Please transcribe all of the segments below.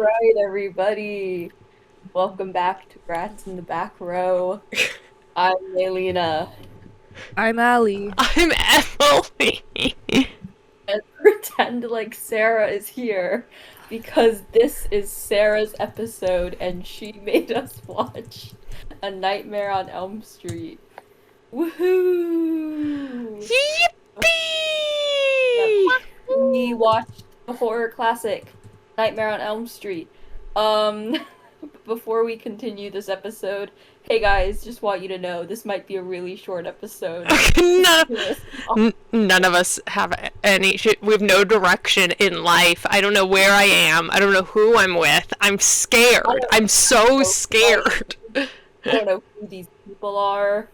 right, everybody. Welcome back to Brats in the Back Row. I'm Elena. I'm Allie. I'm Emily. And pretend like Sarah is here because this is Sarah's episode and she made us watch A Nightmare on Elm Street. Woohoo! Yippee! We watched the horror classic, Nightmare on Elm Street. Before we continue this episode, hey guys, just want you to know this might be a really short episode. None of us have any. We have no direction in life. I don't know where I am. I don't know who I'm with. I'm scared. I'm so scared. I don't know who these people are.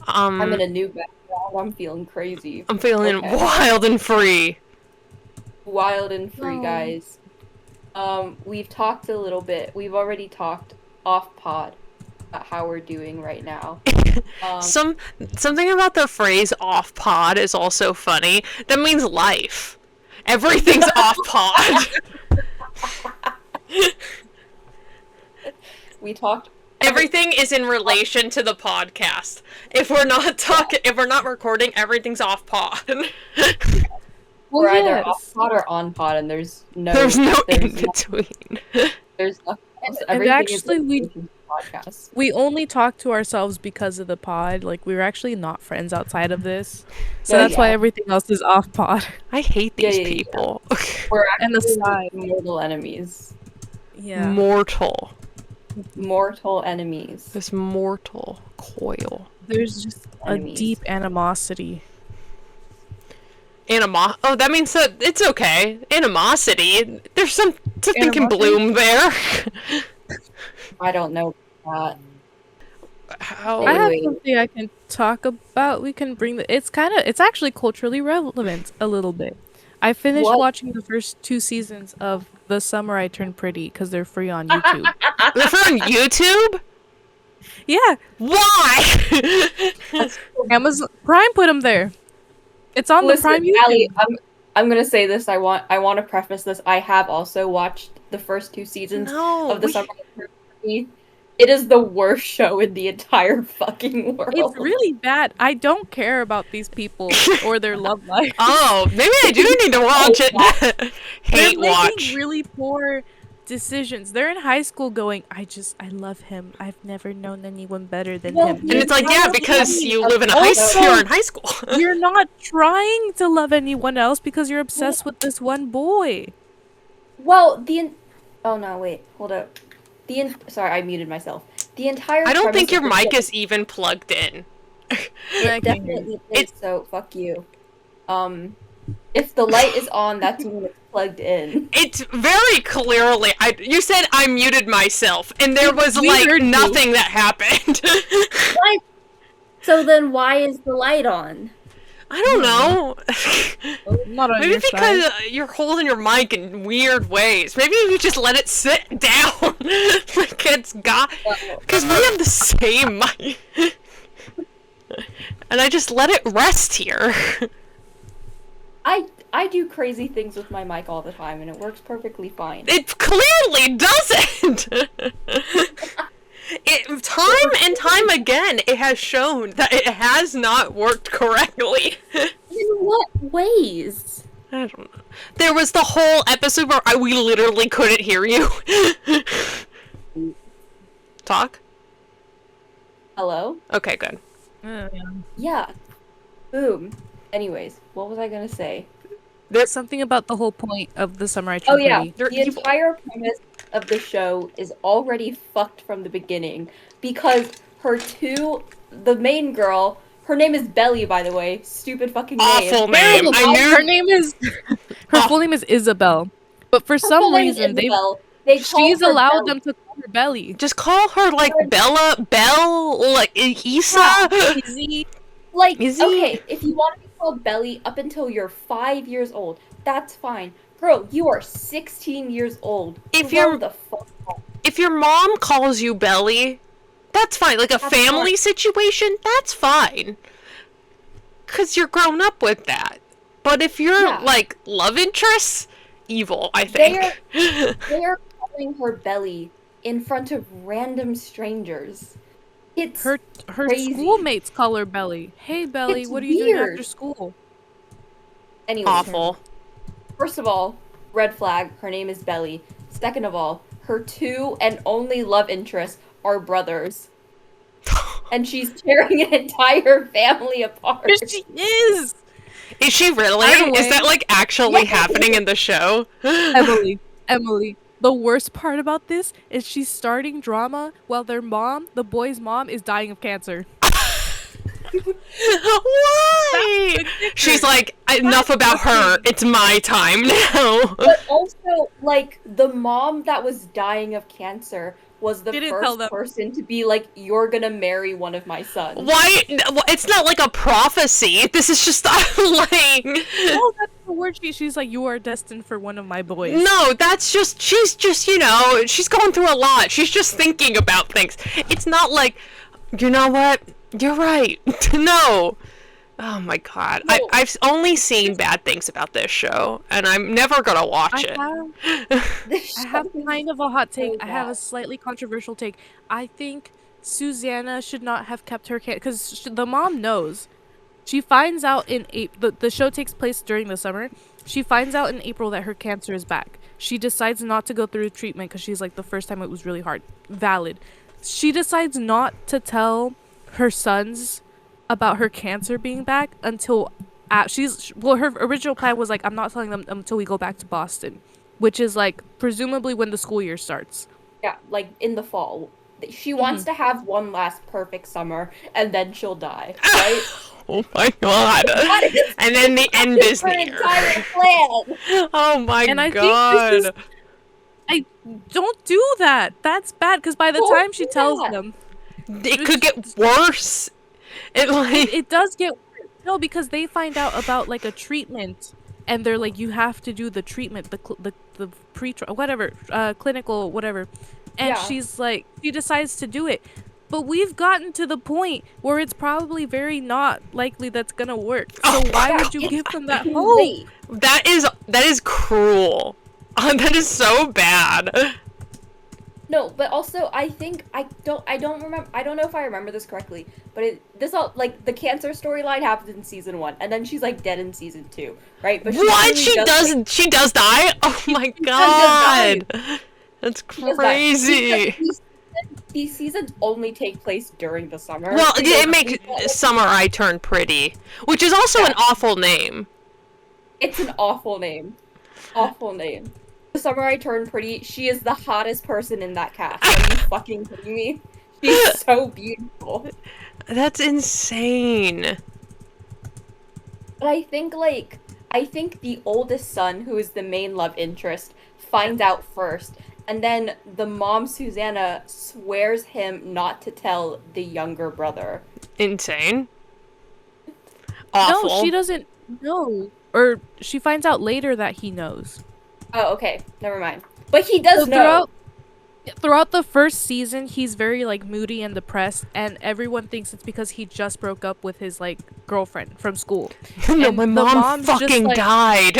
I'm in a new background. I'm feeling crazy. I'm feeling wild and free. Wild and free, guys. We've talked a little bit. We've already talked off pod about how we're doing right now. Something about the phrase off pod is also funny. That means life. Everything's off pod. We talked. Everything is in relation to the podcast. If we're not recording, everything's off pod. We're either off pod or on pod, and there's no in between. There's nothing. And actually, we only talk to ourselves because of the pod. Like, we're actually not friends outside of this, so that's why everything else is off pod. I hate these people. We're actually mortal enemies. Yeah, mortal enemies. This mortal coil. There's just a deep animosity. Oh, that means that it's okay. Animosity. There's something can bloom there. I don't know that. I have something I can talk about. We can bring it's actually culturally relevant a little bit. I finished watching the first 2 seasons of The Summer I Turned Pretty because they're free on YouTube. They're free on YouTube? Yeah. Why? Amazon Prime put them there. It's on the Prime YouTube. Allie, I'm gonna say this. I want to preface this. I have also watched the first 2 seasons of The Summer I Turned Pretty. It is the worst show in the entire fucking world. It's really bad. I don't care about these people or their love life. Oh, maybe I do need to watch it. Hate They're watch. making really poor decisions. They're in high school going, I love him. I've never known anyone better than him. And it's like, yeah, because you live in you're in high school. You're not trying to love anyone else because you're obsessed with this one boy. Well, oh no, wait, hold up. Sorry, I muted myself. The entire I don't think your mic is even plugged in. It definitely is, so fuck you. If the light is on, that's when it's plugged in. It's very clearly. You said I muted myself, and there was nothing that happened. What? So then, why is the light on? I don't know. Not on Maybe your because side. you're holding your mic in weird ways. Maybe if you just let it sit down, like it's got. Because we have the same mic, and I just let it rest here. I do crazy things with my mic all the time, and it works perfectly fine. It clearly doesn't! Time and time again, it has shown that it has not worked correctly. In what ways? I don't know. There was the whole episode where we literally couldn't hear you. Talk? Hello? Okay, good. Yeah. Boom. Anyways, what was I gonna say? There's something about the whole point of The Summer I Turned Pretty. The entire premise of the show is already fucked from the beginning because the main girl, her name is Belly, by the way. Stupid fucking name. Awful name. I knew her full name is Isabel, but for some reason she's allowed them to call her Belly. Just call her like Belle, like Issa. Like, okay, if you want to be called Belly up until you're 5 years old, that's fine. Girl, you are 16 years old. If your mom calls you Belly, that's fine. Like a family situation, that's fine. 'Cause you're grown up with that. But if you're like love interests, evil, I think. They are calling her Belly in front of random strangers. It's her crazy. schoolmates call her Belly. Hey Belly, It's what are you doing weird. after school? Anyway, Awful. First of all, red flag, her name is Belly. Second of all, her 2 and only love interests are brothers. And she's tearing an entire family apart. She is! Is she really? Is that like actually happening in the show? Emily. The worst part about this is she's starting drama while their mom, the boy's mom, is dying of cancer. Why? She's like, enough about her. It's my time now. But also, like, the mom that was dying of cancer was the first person to be like, you're gonna marry one of my sons. Why? It's not like a prophecy. This is just like... Oh, that's the word. She's like, you are destined for one of my boys. No, that's just... She's just, you know, she's going through a lot. She's just thinking about things. It's not like, you know what? You're right. No. Oh my god. No. I've only seen bad things about this show, and I'm never gonna watch it. I have kind of a hot take. I have a slightly controversial take. I think Susanna should not have kept her because the mom knows. She finds out in April. The show takes place during the summer. She finds out in April that her cancer is back. She decides not to go through treatment because she's like, the first time it was really hard. Valid. She decides not to tell her sons about her cancer being back until her original plan was like, I'm not telling them until we go back to Boston, which is like presumably when the school year starts. Yeah, like in the fall. She wants to have one last perfect summer and then she'll die, right? Oh my god. And then the end is near. Oh my god. I don't do that. That's bad because by the time she tells them, it could get worse. It does get worse. No, because they find out about like a treatment, and they're like, you have to do the treatment, the whatever, clinical whatever, and she's like, she decides to do it, but we've gotten to the point where it's probably very not likely that's gonna work. So why would you give them that hope? That is cruel. That is so bad. No, but also I think I don't remember. I don't know if I remember this correctly, but the cancer storyline happens in season 1, and then she's like dead in season 2, right? But what? She does die? Oh my god, that's crazy. These seasons only take place during the summer. Well, it makes Summer I Turn Pretty, which is also an awful name. It's an awful name. Awful name. The Summer I Turned Pretty, she is the hottest person in that cast. Are you fucking kidding me? She's so beautiful. That's insane. But I think the oldest son, who is the main love interest, finds out first, and then the mom, Susanna, swears him not to tell the younger brother. Insane. Awful. No, she doesn't know. Or she finds out later that he knows. Oh, okay. Never mind. But he does know. Throughout the first season, he's very, like, moody and depressed, and everyone thinks it's because he just broke up with his, like, girlfriend from school. No, my mom fucking died.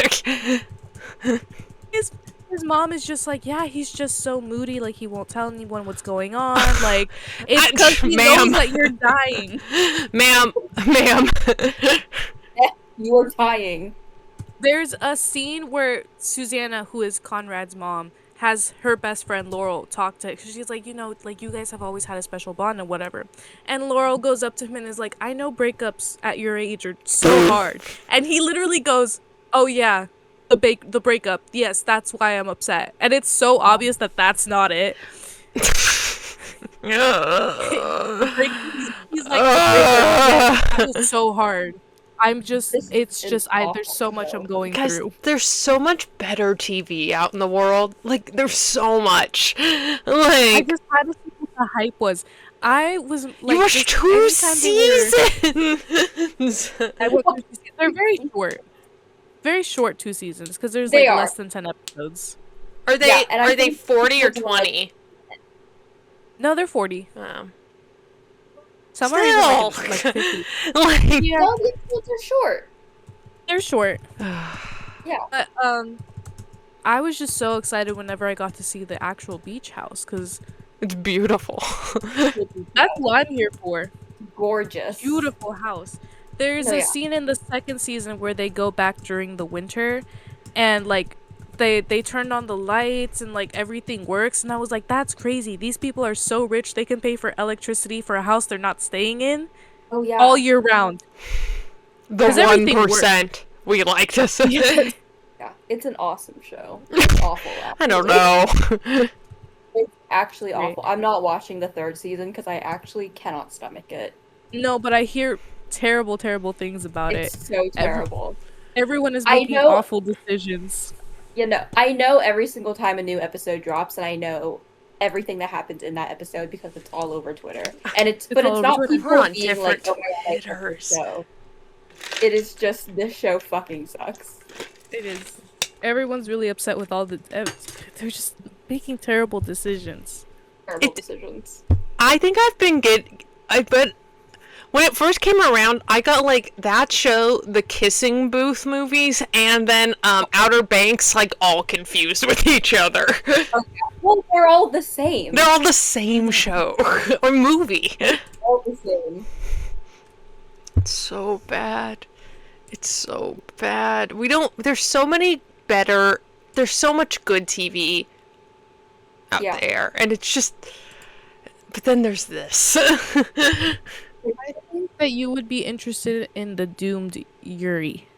His mom is just like, yeah, he's just so moody, like, he won't tell anyone what's going on, like, it's because he knows that you're dying. Ma'am. You are dying. There's a scene where Susanna, who is Conrad's mom, has her best friend Laurel talk to her, because she's like, you know, like, you guys have always had a special bond and whatever. And Laurel goes up to him and is like, I know breakups at your age are so hard. And he literally goes, oh yeah, the breakup. Yes, that's why I'm upset. And it's so obvious that that's not it. He's like, that was so hard. There's so much I'm going through. There's so much better TV out in the world. Like, there's so much. Like, I just had to see what the hype was. I was like, you watched 2 seasons. I watched 2 seasons. They're very short 2 seasons because there's like less than 10 episodes. Are they 40 or 20? No, they're 40. Oh. Some are even like 50. Yeah. No, the episodes are short. They're short. Yeah. But I was just so excited whenever I got to see the actual beach house, because It's beautiful. that's what I'm here for. Gorgeous. Beautiful house. There's a scene in the second season where they go back during the winter, and like they turned on the lights and like everything works, and I was like, that's crazy. These people are so rich they can pay for electricity for a house they're not staying in. Oh yeah. All year round. The 1% we like to say. Yeah, it's an awesome show. It's awful. I don't know. It's actually awful. I'm not watching the third season because I actually cannot stomach it. No, but I hear terrible things about it. It's so terrible. Everyone is making awful decisions. You know, I know every single time a new episode drops, and I know everything that happens in that episode because it's all over Twitter. And it's not people being like, oh my god, I show. It is just, this show fucking sucks. It is. Everyone's really upset with all the... They're just making terrible decisions. Terrible decisions. I think I've been but when it first came around, I got like that show, the Kissing Booth movies, and then Outer Banks like all confused with each other. Okay. Well, they're all the same. They're all the same show or movie. All the same. It's so bad. It's so bad. There's so many better, there's so much good TV out there, and it's just, but then there's this. I think that you would be interested in the Doomed Yuri.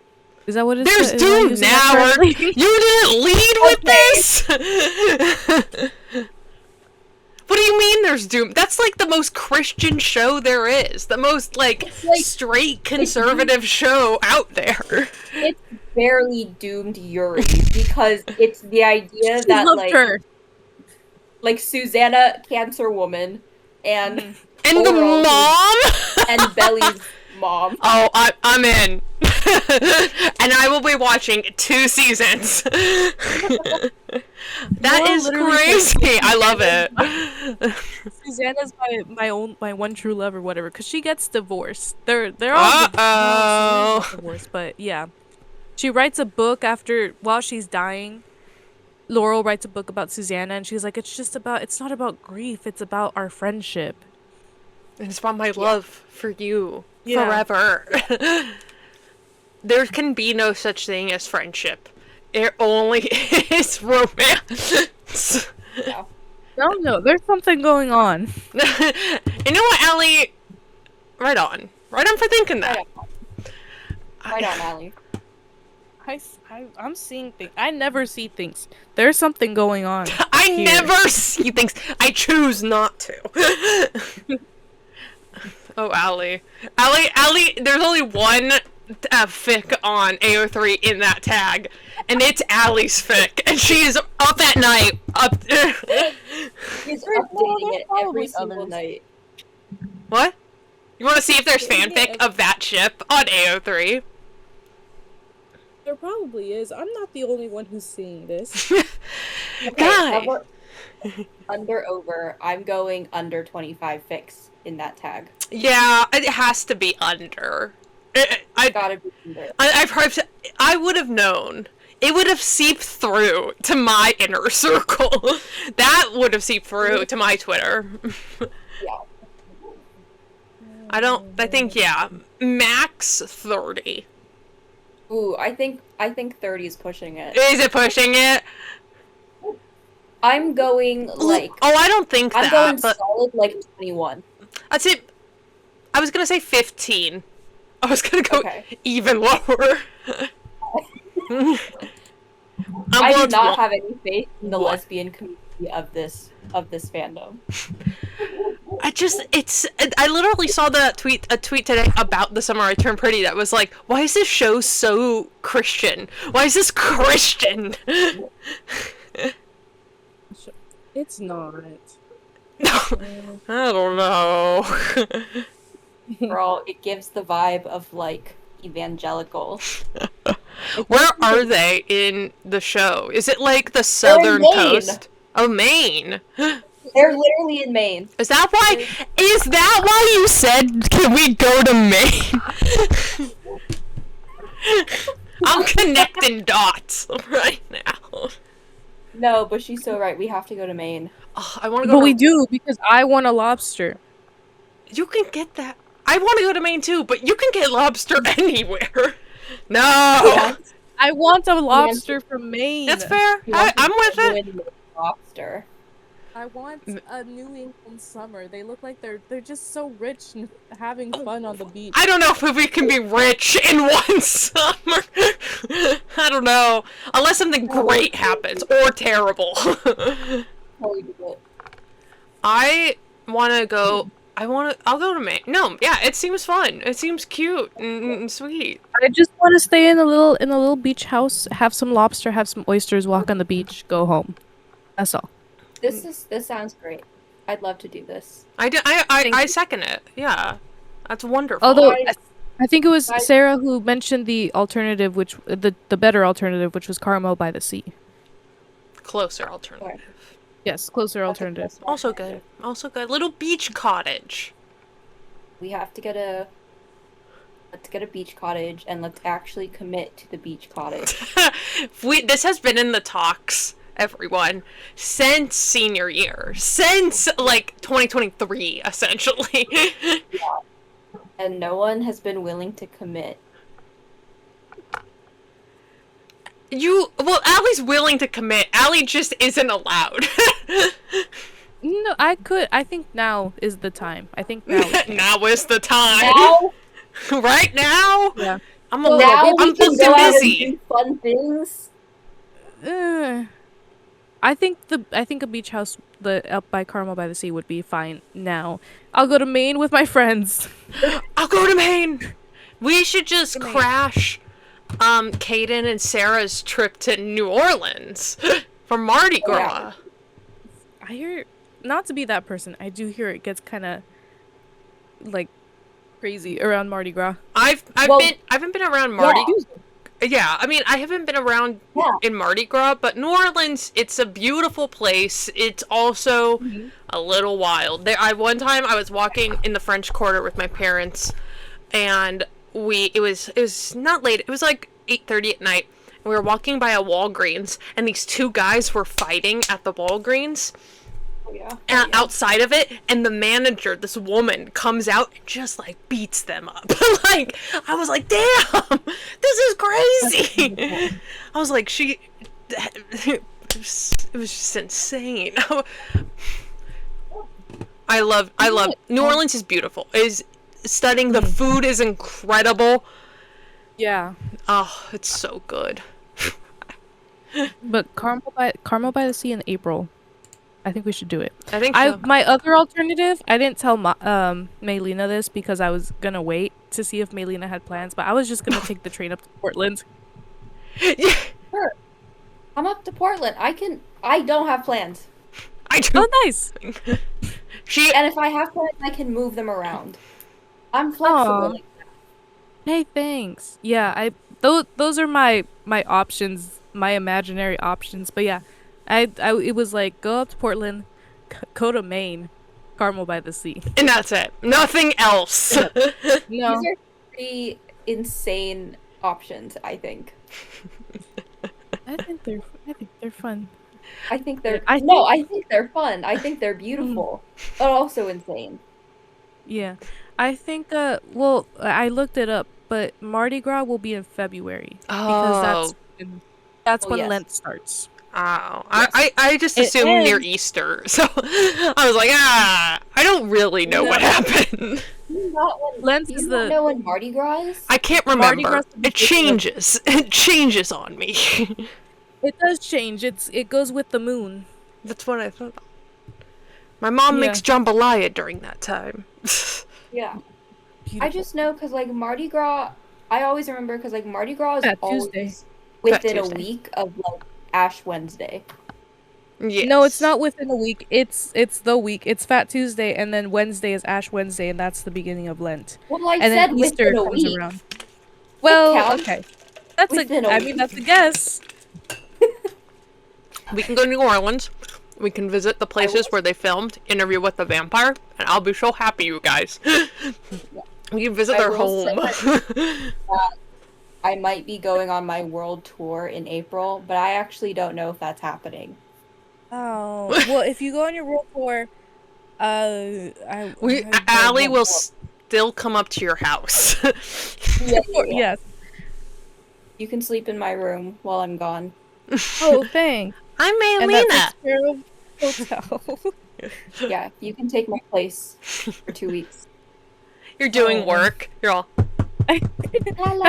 Is that what it is? There's Doomed now! You didn't lead with this? What do you mean there's Doom? That's like the most Christian show there is. The most like straight conservative show out there. It's barely Doomed Yuri because it's the idea that like Susanna, cancer woman, and the mom and Belly's mom. Oh, I'm in. And I will be watching 2 seasons. That is crazy. I love it. Susanna's my one true love or whatever, because she gets divorced. They're all divorced, but yeah. She writes a book while she's dying. Laurel writes a book about Susanna, and she's like, it's not about grief, it's about our friendship. And it's about my love for you forever. There can be no such thing as friendship. It only is romance. Yeah. No, there's something going on. You know what, Allie? Right on. Right on for thinking that. Right on, Allie. I'm seeing things. I never see things. There's something going on. I never see things. I choose not to. Oh, Allie, there's only one fic on AO3 in that tag, and it's Allie's fic, and she is up at night. She's updating it every single night. What? You want to see if there's fanfic of that ship on AO3? There probably is. I'm not the only one who's seeing this. Guys. Under over. I'm going under 25 fics in that tag. Yeah, it has to be under. I gotta be under. I would have known. It would have seeped through to my inner circle. That would have seeped through to my Twitter. Yeah. I think, yeah. Max 30. Ooh, I think 30 is pushing it. Is it pushing it? I'm going like... Oh, I don't think I'm going solid like 21. I'd say... I was gonna say 15. I was gonna go even lower. I do not have any faith in the lesbian community of this fandom. I literally saw a tweet today about The Summer I Turned Pretty that was like, why is this show so Christian? Why is this Christian? It's not. I don't know. Girl, it gives the vibe of like evangelical. Where are they in the show? Is it like the southern coast? Oh, Maine. They're literally in Maine. Is that why you said, can we go to Maine? I'm connecting dots right now. No, but she's so right. We have to go to Maine. Oh, I want to go. But we do because I want a lobster. You can get that. I want to go to Maine too, but you can get lobster anywhere. No. I want a lobster from Maine. That's fair. I'm with it. Lobster. I want a New England summer. They look like they're just so rich and having fun on the beach. I don't know if we can be rich in one summer. I don't know. Unless something great happens or terrible. I want to go. I'll go to Maine. No, yeah, it seems fun. It seems cute and sweet. I just want to stay in a little beach house, have some lobster, have some oysters, walk on the beach, go home. That's all. This sounds great. I'd love to do this. I second it. Yeah, that's wonderful. Although I think it was Sarah who mentioned the alternative, which the better alternative, which was Carmel by the Sea. Closer alternative. Yes, closer alternative. Also good. Also good. Little beach cottage. We have to get let's get a beach cottage and let's actually commit to the beach cottage. This has been in the talks, everyone, since senior year. Since, like, 2023, essentially. Yeah. And no one has been willing to commit. Well, Allie's willing to commit. Allie just isn't allowed. No, I think now is the time. I think now. Now is the time. Now? Right now? Yeah. I'm booked and busy. And do fun things. I think a beach house up by Carmel by the Sea would be fine now. I'll go to Maine with my friends. I'll go to Maine. We should just crash Kaden and Sarah's trip to New Orleans for Mardi Gras. I hear, not to be that person, I do hear it gets kind of like crazy around Mardi Gras. I haven't been around Mardi. Yeah, I mean, I haven't been around in Mardi Gras, but New Orleans, it's a beautiful place. It's also a little wild. One time I was walking in the French Quarter with my parents, and it was not late. It was like 8:30 at night. And we were walking by a Walgreens, and these two guys were fighting at the Walgreens. Outside of it, and the manager, this woman, comes out and just like beats them up. Like, I was like, damn, this is crazy. I was like, it was just insane. I love New Orleans is beautiful. Is stunning. The food is incredible. Yeah. Oh, it's so good. But Carmel by the Sea in April. I think we should do it. I think so. My other alternative, I didn't tell Maylina this because I was gonna wait to see if Maylina had plans, but I was just gonna take the train up to Portland. Yeah. Sure. I'm up to Portland. I don't have plans. I do. Oh, nice. And if I have plans, I can move them around. I'm flexible. Like that. Hey, thanks. Yeah, those are my options, my imaginary options. But yeah, it was like go up to Portland, go to Maine, Carmel by the Sea, and that's it. Nothing else. No. These are pretty insane options. I think. I think they're fun. I think they're fun. I think they're beautiful, but also insane. Yeah, I think. Well, I looked it up, but Mardi Gras will be in February because that's when Lent starts. Oh, yes. I just assumed near Easter, so I was like, I don't really know what happened. Lent is the. You know when Mardi Gras is? I can't remember. It changes. It changes on me. It does change. It goes with the moon. That's what I thought. My mom makes jambalaya during that time. Yeah. Beautiful. I just know because like Mardi Gras, I always remember because like Mardi Gras is always within a week of like Ash Wednesday. Yes. No, it's not within a week. It's the week. It's Fat Tuesday, and then Wednesday is Ash Wednesday, and that's the beginning of Lent. Well, I said Easter comes around. Well, okay. That's I mean, that's a guess. We can go to New Orleans. We can visit the places where they filmed Interview with the Vampire, and I'll be so happy, you guys. We can visit their home. I might be going on my world tour in April, but I actually don't know if that's happening. Oh, well, if you go on your World Tour, Allie will still come up to your house. Yeah. Yes. You can sleep in my room while I'm gone. Oh, thanks. I'm And that Maylena. takes care of hotel. Yeah, you can take my place for 2 weeks. You're doing work. You're all. I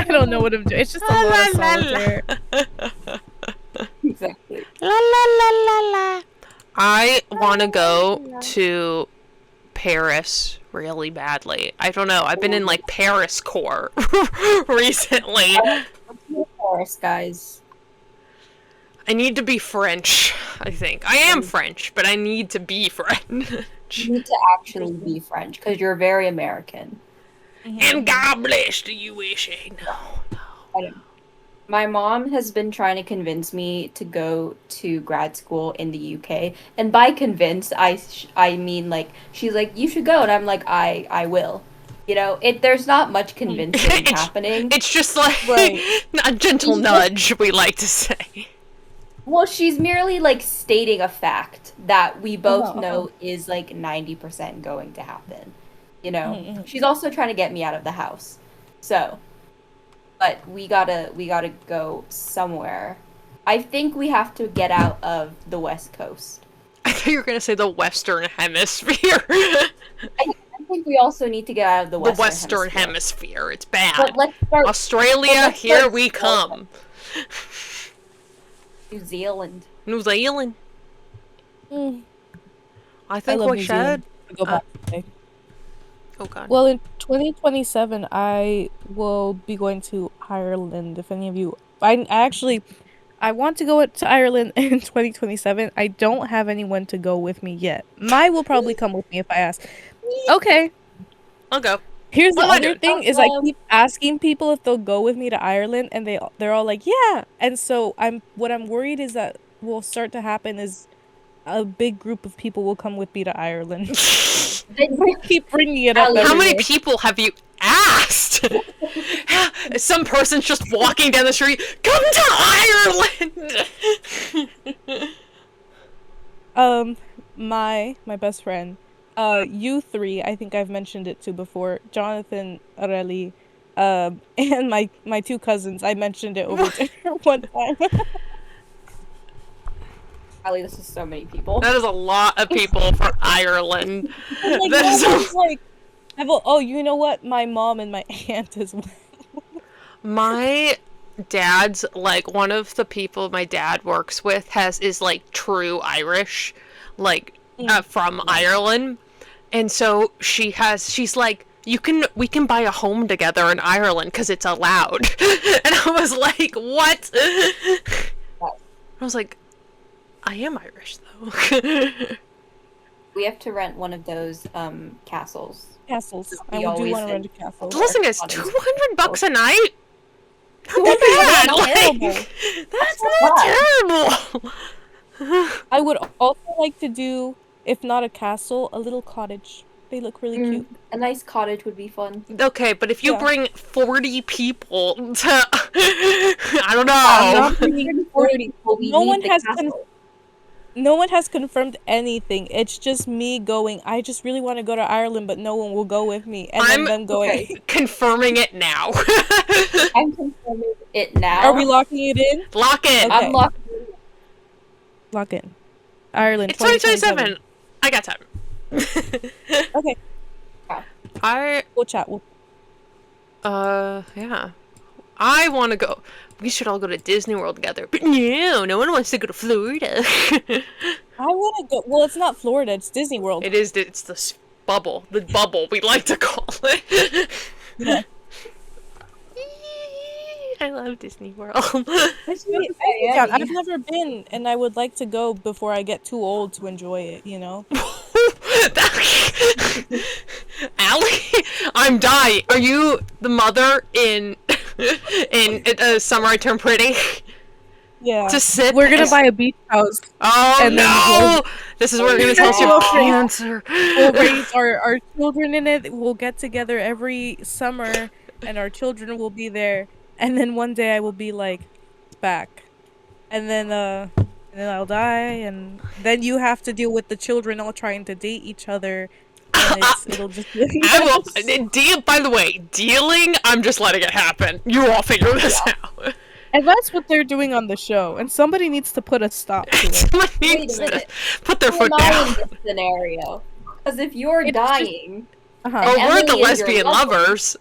don't know what I'm doing. It's just a lot of solitaire. Exactly. La la la la la. I want to go to Paris really badly. I don't know. I've been in like Paris core recently. Paris, guys. I need to be French, I think. I am French, but I need to be French. You need to actually be French because you're very American. And God bless the USA. No. My mom has been trying to convince me to go to grad school in the UK. And by convinced, I mean like she's like you should go and I'm like I will. You know, there's not much convincing happening. It's just like a gentle nudge, we like to say. Well, she's merely like stating a fact that we both know is like 90% going to happen. You know, she's also trying to get me out of the house. So, but we gotta go somewhere. I think we have to get out of the West Coast. I thought you were gonna say the Western Hemisphere. I think we also need to get out of the Western Hemisphere. It's bad. But let's start, Australia, here we come. New Zealand. New Zealand. I think we should go back today. Oh god. Well, in 2027, I will be going to Ireland. If any of you, I want to go to Ireland in 2027. I don't have anyone to go with me yet. Mai will probably come with me if I ask. Okay. I'll go. Here's the other thing is I keep asking people if they'll go with me to Ireland and they're all like, yeah. And so what I'm worried is that will start to happen is a big group of people will come with me to Ireland. I keep bringing it up. How many people have you asked? Some person's just walking down the street. Come to Ireland. My best friend. You three, I think I've mentioned it to before. Jonathan, Areli, and my two cousins. I mentioned it over dinner one time. Ali, this is so many people. That is a lot of people for Ireland. Oh, you know what? My mom and my aunt as well. My dad's like one of the people my dad works with is like true Irish, like from Ireland. And so she's like, we can buy a home together in Ireland because it's allowed. And I was like, what? I was like, I am Irish though. We have to rent one of those castles. Castles. I do want to rent a castle. Listen, guys, $200 a night? Not that bad. Like, that's not terrible. I would also like to do, if not a castle, a little cottage. They look really cute. A nice cottage would be fun. Okay, but if you bring 40 people to... I don't know. 40 people, no one has confirmed anything. It's just me going, I just really want to go to Ireland, but no one will go with me. And then them going... confirming it now. I'm confirming it now. Are we locking it in? Lock in. Okay. I'm locking it in. Lock in. Ireland. It's 2027. I got time. Okay. We'll chat. Yeah. I want to go. We should all go to Disney World together. But no one wants to go to Florida. I want to go. Well, it's not Florida. It's Disney World. It is. It's the bubble. The bubble we like to call it. Yeah. I love Disney World. I've never been, and I would like to go before I get too old to enjoy it, you know? Allie, I'm dying. Are you the mother in Summer I Turn Pretty? Yeah. To sit. We're gonna buy a beach house. Oh and no! This is where we're gonna tell us your cancer. We'll raise our children in it. We'll get together every summer, and our children will be there. And then one day I will be like, back. And then and then I'll die, and then you have to deal with the children all trying to date each other, and it'll just be I will. By the way, dealing. I'm just letting it happen. You all figure this out. And that's what they're doing on the show, and somebody needs to put a stop to it. Someone needs to put their foot down. In this scenario, because if you're dying, we're the lesbian lovers.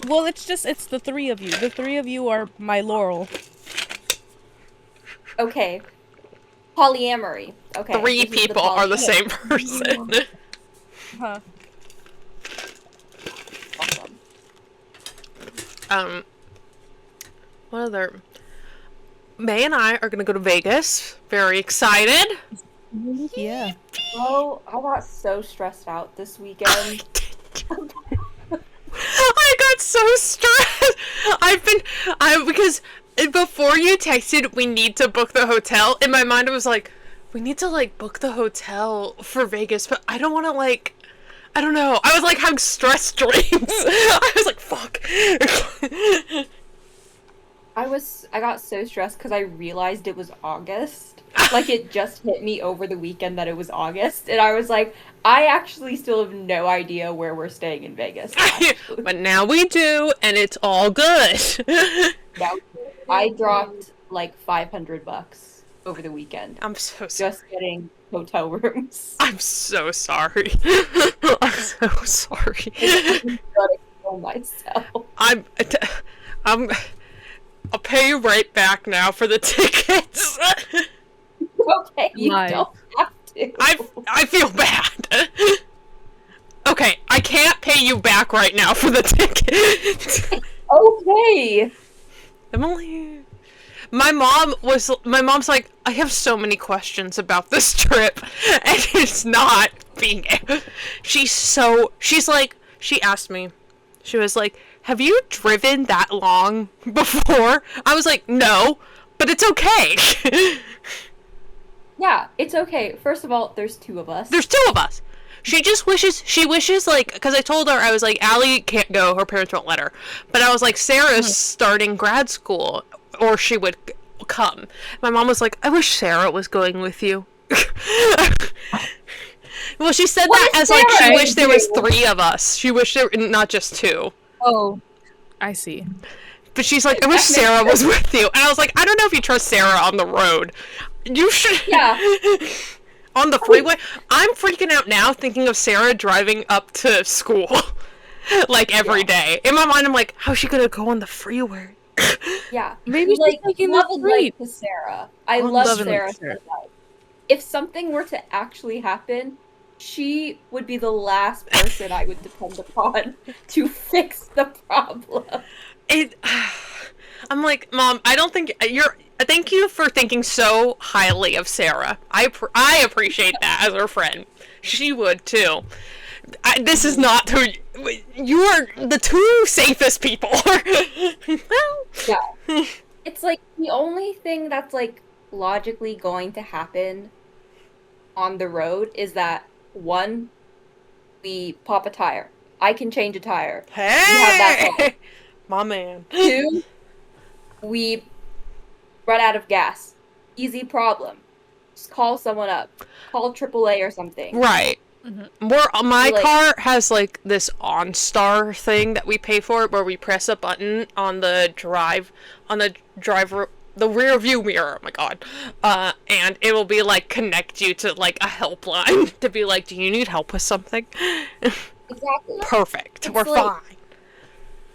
Well, it's the three of you. The three of you are my Laurel. Okay. Polyamory. Okay. Three people are the same person. Huh. Awesome. What other? May and I are gonna go to Vegas. Very excited. Yeah. Oh, I got so stressed out this weekend. I got so stressed. Because before you texted, we need to book the hotel. In my mind, it was like, we need to like book the hotel for Vegas, but I don't want to like. I don't know. I was like having stress dreams. I was like, fuck. I got so stressed because I realized it was August. Like, it just hit me over the weekend that it was August, and I was like, I actually still have no idea where we're staying in Vegas. But now we do, and it's all good. Yeah, I dropped like $500 over the weekend. I'm so sorry. Just getting hotel rooms. I'm so sorry. I'm so sorry. I'm gonna kill myself. I'll pay you right back now for the tickets. Okay, you don't have to. I feel bad. Okay, I can't pay you back right now for the tickets. Okay. Emily. My mom's like, I have so many questions about this trip, and it's not being. She asked me, she was like, have you driven that long before? I was like, no, but it's okay. Yeah, it's okay. First of all, there's two of us. There's two of us. She wishes, like, because I told her, I was like, Allie can't go, her parents won't let her. But I was like, Sarah's starting grad school, or she would come. My mom was like, I wish Sarah was going with you. Well, she said that as, like, she wished there was 3 of us. She wished there not just 2. Oh, I see. But she's like, I wish Sarah was with you. And I was like, I don't know if you trust Sarah on the road. You should... Yeah. On the freeway, I'm freaking out now thinking of Sarah driving up to school, like, every day. In my mind, I'm like, how's she gonna go on the freeway? Yeah. Maybe she's taking the street. To Sarah. I love Sarah so much. If something were to actually happen, she would be the last person I would depend upon to fix the problem. I'm like, Mom, I don't think thank you for thinking so highly of Sarah. I appreciate that as her friend. She would too. This is not who you are. The 2 safest people. Well, yeah. It's like the only thing that's like logically going to happen on the road is that 1, we pop a tire. I can change a tire. Hey, we have that my man. 2, we run out of gas. Easy problem. Just call someone up. Call AAA or something. Right. Mm-hmm. My car has like this OnStar thing that we pay for, where we press a button on the rear view mirror. Oh my god. And it will be like connect you to like a helpline to be like, do you need help with something? Exactly. Perfect. We're fine.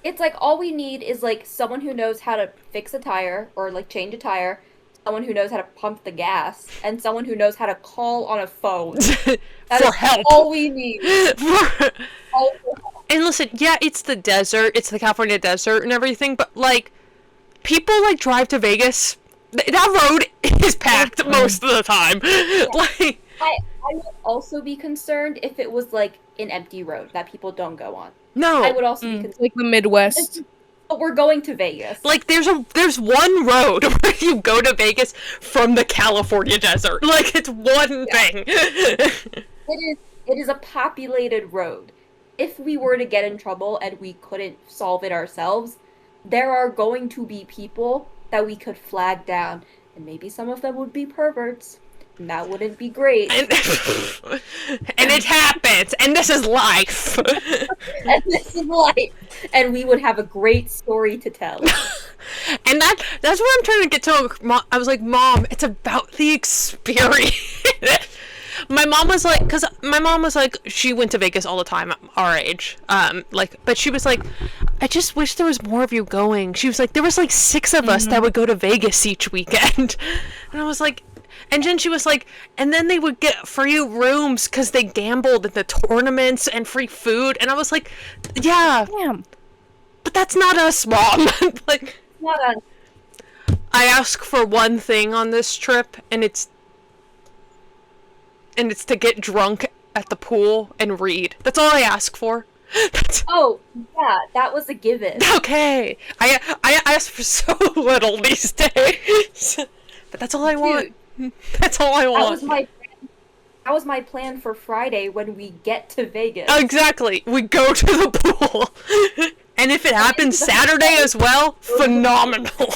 It's like all we need is like someone who knows how to fix a tire or like change a tire, someone who knows how to pump the gas, and someone who knows how to call on a phone. For help. All we need. And listen, yeah, it's the desert, it's the California desert and everything, but like people like drive to Vegas. That road is packed most of the time. Yeah. Like I would also be concerned if it was like an empty road that people don't go on. No. I would also be concerned. Like the Midwest. But we're going to Vegas. Like there's one road where you go to Vegas from the California desert. Like it's one thing. It is a populated road. If we were to get in trouble and we couldn't solve it ourselves, there are going to be people that we could flag down, and maybe some of them would be perverts, and that wouldn't be great. And it happens, and this is life. And this is life, and we would have a great story to tell. And that's what I'm trying to get to. I was like, Mom, it's about the experience. My mom was like, she went to Vegas all the time at our age. But she was like, I just wish there was more of you going. She was like, there was like 6 of us that would go to Vegas each weekend. And I was like, and then she was like, and then they would get free rooms because they gambled at the tournaments and free food. And I was like, yeah. Damn. But that's not us, Mom. Like, Not us. I ask for one thing on this trip, and it's to get drunk at the pool and read. That's all I ask for. Oh, yeah, that was a given. Okay. I ask for so little these days. But that's all I want. That's all I want. That was my plan for Friday when we get to Vegas. Exactly. We go to the pool. And if it happens Saturday as well, phenomenal.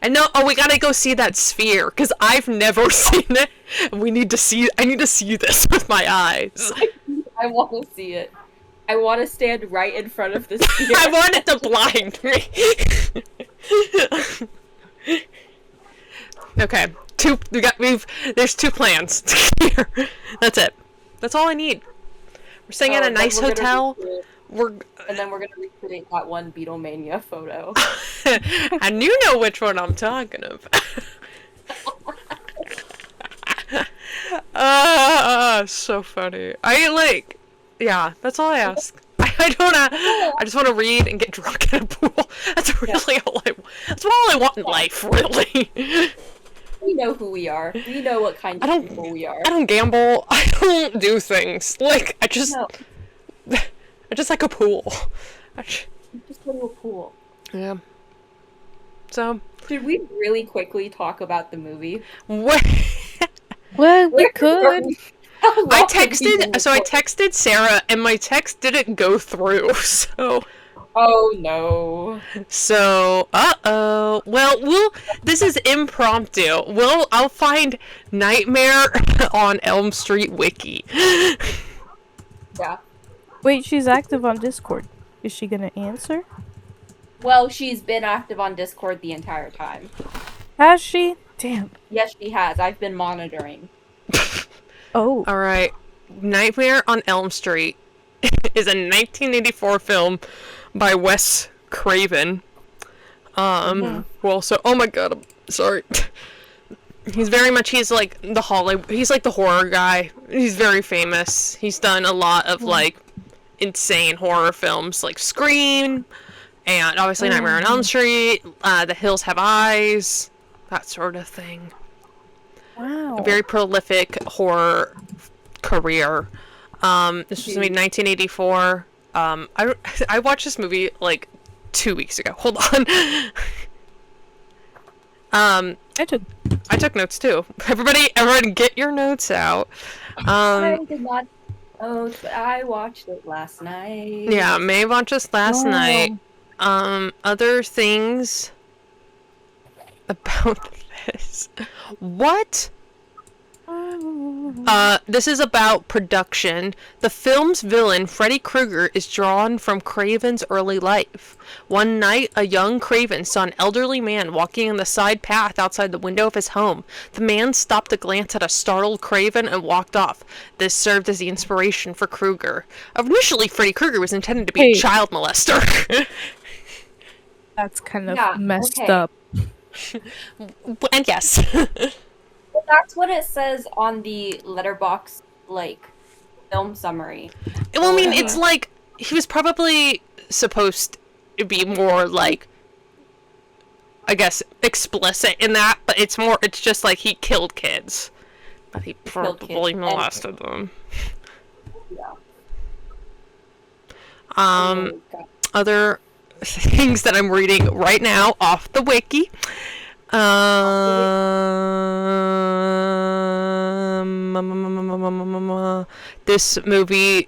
And no, we gotta go see that sphere, because I've never seen it. I need to see this with my eyes. I want to see it. I want to stand right in front of the sphere. I want it to blind me. Okay, there's 2 plans here. That's it. That's all I need. We're staying at a nice hotel. And then we're gonna recreate that one Beatlemania photo. And you know which one I'm talking about. So funny. Yeah, that's all I ask. I just want to read and get drunk at a pool. That's really all I want in life, really. We know who we are. We know what kind of people we are. I don't gamble. I don't do things. Like, I just like a pool. Just go to a pool. Yeah. So. Should we really quickly talk about the movie? Well, we could. I texted Sarah, and my text didn't go through, so. Oh no. So, well, this is impromptu. I'll find Nightmare on Elm Street wiki. Yeah. Wait, she's active on Discord. Is she gonna answer? Well, she's been active on Discord the entire time. Has she? Damn. Yes, she has. I've been monitoring. Oh. Alright. Nightmare on Elm Street is a 1984 film by Wes Craven. Well, so, oh my god, I'm sorry. He's like the horror guy. He's very famous. He's done a lot of, like, insane horror films, like Scream, and obviously Nightmare on Elm Street, The Hills Have Eyes, that sort of thing. Wow. A very prolific horror career. This was made in 1984. I watched this movie like 2 weeks ago. Hold on. I took notes too. Everybody get your notes out. I did not note, but I watched it last night. Yeah, May watched this last night. Other things about this. What? This is about production. The film's villain, Freddy Krueger, is drawn from Craven's early life. One night, a young Craven saw an elderly man walking on the side path outside the window of his home. The man stopped to glance at a startled Craven and walked off. This served as the inspiration for Krueger. Initially, Freddy Krueger was intended to be a child molester. That's kind of messed up. And yes. Well, that's what it says on the Letterboxd, like, film summary. Well, I mean, it's like, he was probably supposed to be more, like, I guess, explicit in that, but it's just like he killed kids. But he probably molested them. Yeah. Other things that I'm reading right now off the wiki. This movie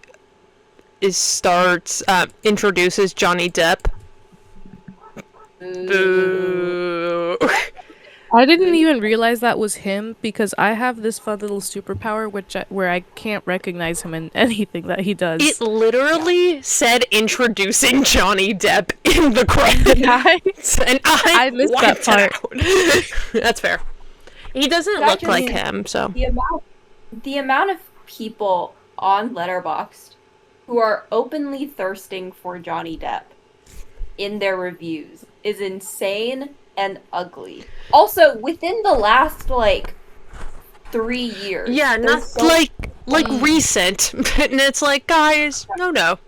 introduces Johnny Depp. Boo. I didn't even realize that was him because I have this fun little superpower where I can't recognize him in anything that he does. It literally said introducing Johnny Depp in the credits, and I missed wiped that part. it out. That's fair. He doesn't look like him, so the amount of people on Letterboxd who are openly thirsting for Johnny Depp in their reviews is insane and ugly. Also, within the last 3 years. Yeah, not recent. And it's like, guys, no.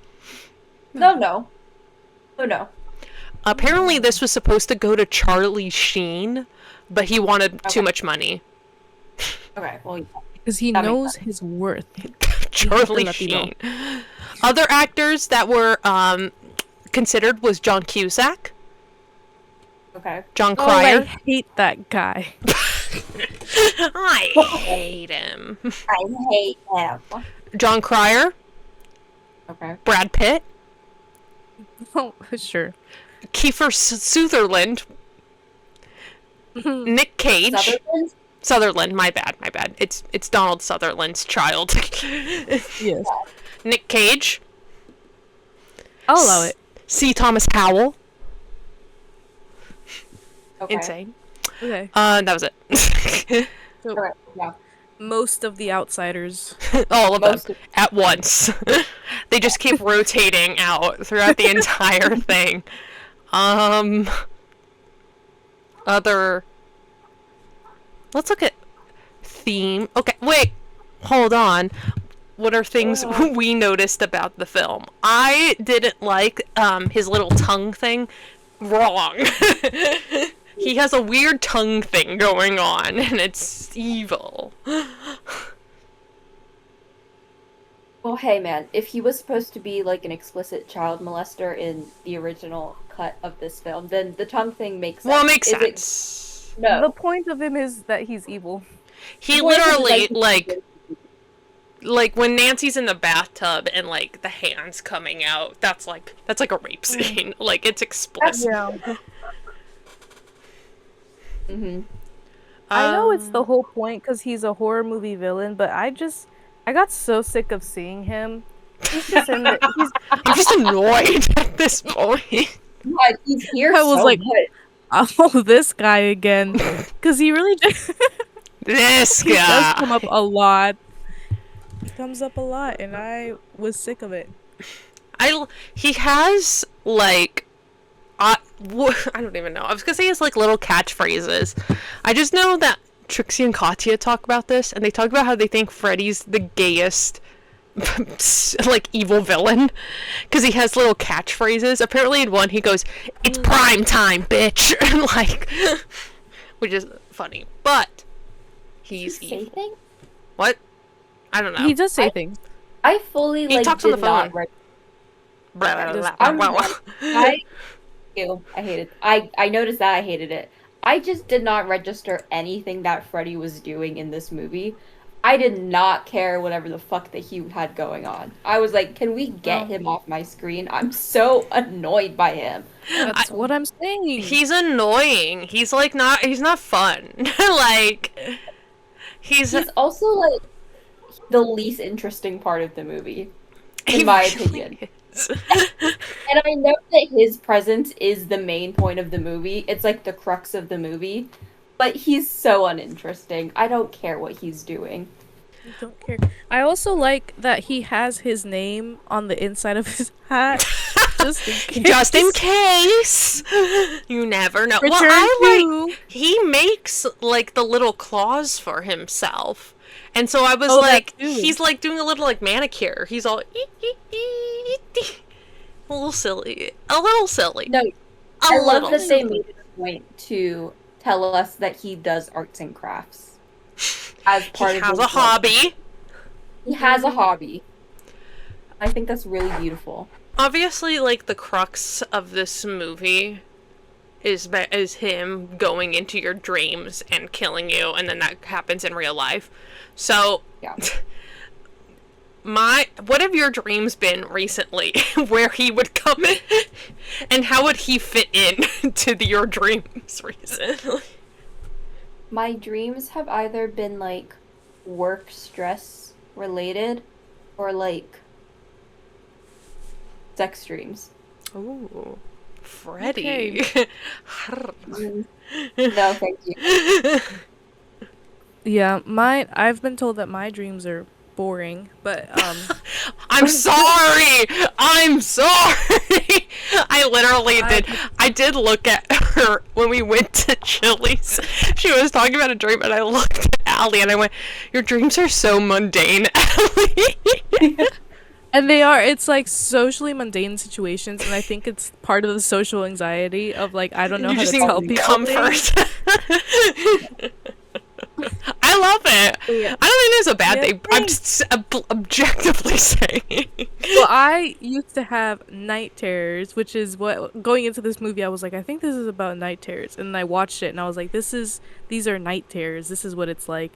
Apparently this was supposed to go to Charlie Sheen, but he wanted too much money. Okay, well, because he knows his worth. Charlie Sheen. Other actors that were considered was John Cusack. Okay. John Cryer. I hate that guy. I hate him. I hate him. John Cryer. Okay. Brad Pitt. Oh, sure. Kiefer Sutherland. Nick Cage. Sutherland, my bad. It's Donald Sutherland's child. Yes. Nick Cage. I'll allow it. C. Thomas Howell. Okay. Insane. Okay. That was it. So, Okay, yeah. most of the outsiders. All of them at once. They just keep rotating out throughout the entire thing. Other. Let's look at theme. Okay, wait. Hold on. What are things we noticed about the film? I didn't like his little tongue thing. Wrong. He has a weird tongue thing going on, and it's evil. Well, hey, man, if he was supposed to be an explicit child molester in the original cut of this film, then the tongue thing makes sense. Well, it makes sense. No. The point of him is that he's evil. He literally, when Nancy's in the bathtub and, the hands coming out, that's like a rape scene. It's explicit. Yeah. Mm-hmm. I know it's the whole point because he's a horror movie villain, but I got so sick of seeing him. He's just in there. I'm just annoyed at this point. God, he's here. I was so like, good. oh, this guy again, because he really this guy does come up a lot. He comes up a lot, and I was sick of it. He has I don't even know. I was gonna say his little catchphrases. I just know that Trixie and Katya talk about this, and they talk about how they think Freddy's the gayest, evil villain, because he has little catchphrases. Apparently, in one he goes, "It's prime time, bitch," and which is funny. But he's evil. Say things? What? I don't know. He does say things. I fully He talks on the phone. I hate it. I noticed that I hated it. I just did not register anything that Freddy was doing in this movie. I did not care whatever the fuck that he had going on. I was like, can we get him off my screen? I'm so annoyed by him. That's what I'm saying. He's annoying. He's he's not fun. He's also the least interesting part of the movie, in my opinion. And I know that his presence is the main point of the movie. It's the crux of the movie. But he's so uninteresting. I don't care what he's doing. I don't care. I also like that he has his name on the inside of his hat. Just in case. Just in case. You never know. He makes the little claws for himself. And so I was he's doing a little manicure. He's all a little silly. No, I love that they made it a point to tell us that he does arts and crafts as part of his hobby. He has a hobby. I think that's really beautiful. Obviously, the crux of this movie is him going into your dreams and killing you, and then that happens in real life. So, yeah. what have your dreams been recently where he would come in and how would he fit in to your dreams recently? My dreams have either been like work stress related or like sex dreams. Ooh, Freddy. Okay. No, thank you. Yeah, I've been told that my dreams are boring, but I'm sorry. I'm sorry. I literally did. I did look at her when we went to Chili's. She was talking about a dream, and I looked at Allie and I went, "Your dreams are so mundane, Allie." And they are. It's like socially mundane situations, and I think it's part of the social anxiety of like I don't know how to tell people comfort. I love it. Yeah. I don't think it's a bad thing. I'm just objectively saying. Well, I used to have night terrors, which is what going into this movie I was like, I think this is about night terrors, and I watched it and I was like, these are night terrors. This is what it's like.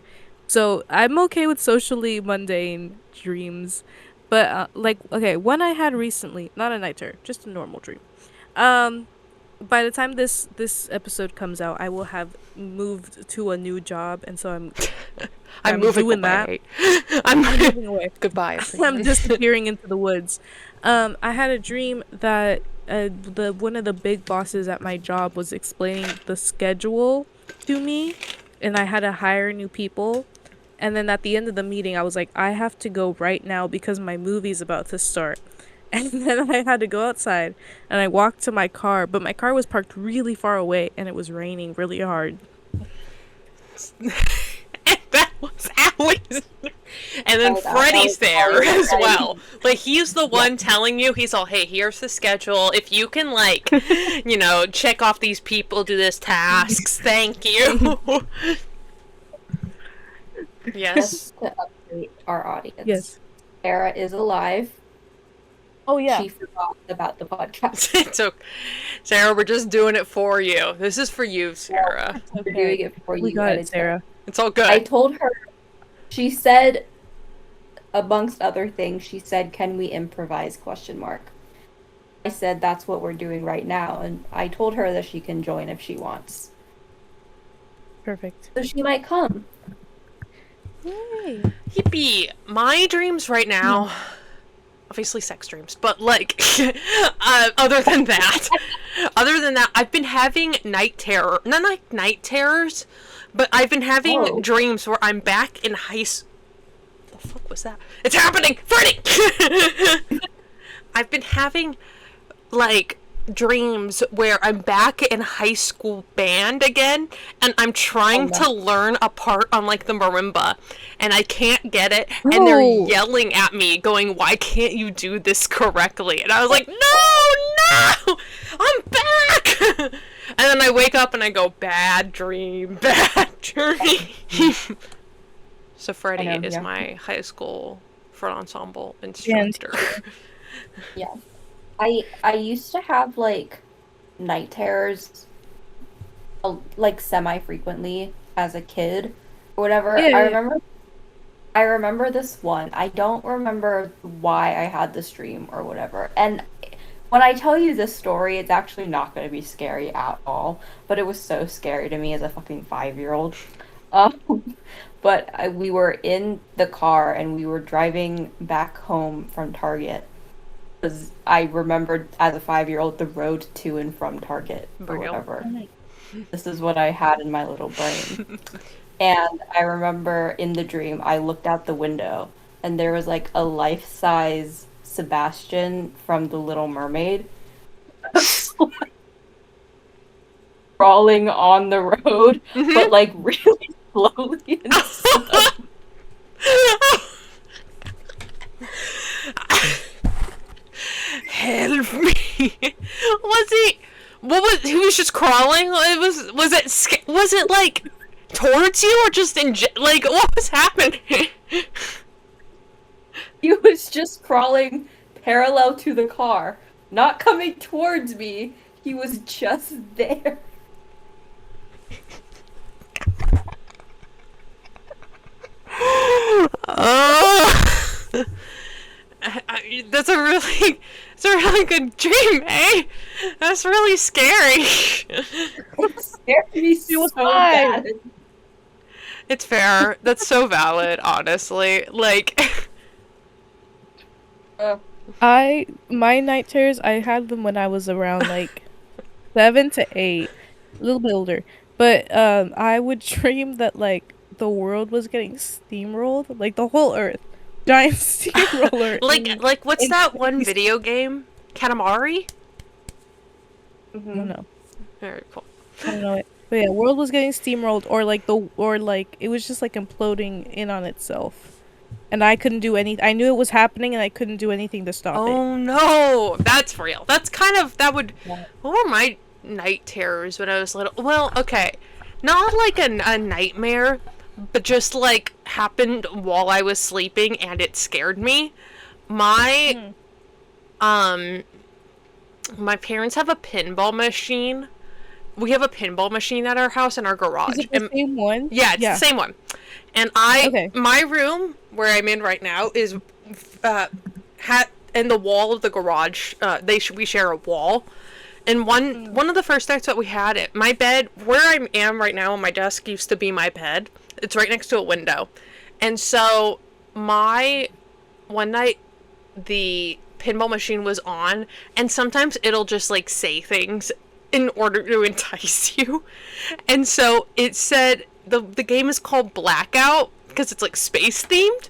So I'm okay with socially mundane dreams. But, like, okay, one I had recently, not a night terror, just a normal dream. By the time this episode comes out, I will have moved to a new job, and so I'm moving doing away. that. I'm moving away. Goodbye. I'm disappearing into the woods. I had a dream that one of the big bosses at my job was explaining the schedule to me, and I had to hire new people. And then at the end of the meeting, I was like, I have to go right now because my movie's about to start. And then I had to go outside, and I walked to my car, but my car was parked really far away, and it was raining really hard. And that was Allie's. And then Freddy's there as well. Like, he's the one telling you, he's all, hey, here's the schedule. If you can, like, check off these people, do this tasks, thank you. Yes. Just to update our audience. Yes. Sarah is alive. Oh, yeah. She forgot about the podcast. It's okay. Sarah, we're just doing it for you. This is for you, Sarah. We're doing it for you. We got it, Sarah. It's all good. I told her, she said, amongst other things, she said, can we improvise, ? I said, that's what we're doing right now. And I told her that she can join if she wants. Perfect. So she might come. Yay. Yippee! My dreams right now, obviously sex dreams, but like, other than that, I've been having night terror. Not like night terrors, but I've been having dreams where I'm back in high school. The fuck was that? It's happening! Freddy! I've been having, like, dreams where I'm back in high school band again, and I'm trying to learn a part on, like, the marimba, and I can't get it, and they're yelling at me, going, why can't you do this correctly? And I was like, no! I'm back! And then I wake up and I go, bad dream. So Freddie is my high school front ensemble instructor. Yeah. I used to have, like, night terrors, like, semi-frequently as a kid, or whatever. Yeah. I remember this one. I don't remember why I had this dream or whatever. And when I tell you this story, it's actually not going to be scary at all, but it was so scary to me as a fucking 5-year-old. But we were in the car, and we were driving back home from Target. Because I remembered as a 5-year-old the road to and from Target or whatever. This is what I had in my little brain. And I remember in the dream, I looked out the window, and there was like a life-size Sebastian from The Little Mermaid crawling on the road, but like really slowly and slow. Help me! He was just crawling? Was it like towards you or just like what was happening? He was just crawling parallel to the car, not coming towards me. He was just there. That's a really, it's a really good dream, eh? That's really scary. It scared me so bad. It's fair. That's so valid, honestly. Like, my night terrors, I had them when I was around like 7 to 8, a little bit older. But I would dream that like the world was getting steamrolled, like the whole Earth, giant steamroller. like what's that one video game? Katamari? I don't know. Very cool. I don't know it. But yeah, world was getting steamrolled, or like it was just like imploding in on itself, and I couldn't do anything. I knew it was happening, and I couldn't do anything to stop it. Oh no, that's real. That's kind of What were my night terrors when I was little? Well, okay, not like a nightmare, but just like happened while I was sleeping, and it scared me. My parents have a pinball machine. We have a pinball machine at our house in our garage. Is it the same one? Yeah, it's the same one. And my room where I'm in right now is in the wall of the garage. We share a wall. And one of the first nights that we had it, my bed where I am right now on my desk used to be my bed. It's right next to a window. And so one night the pinball machine was on, and sometimes it'll just like say things in order to entice you. And so it said the game is called Blackout because it's like space themed.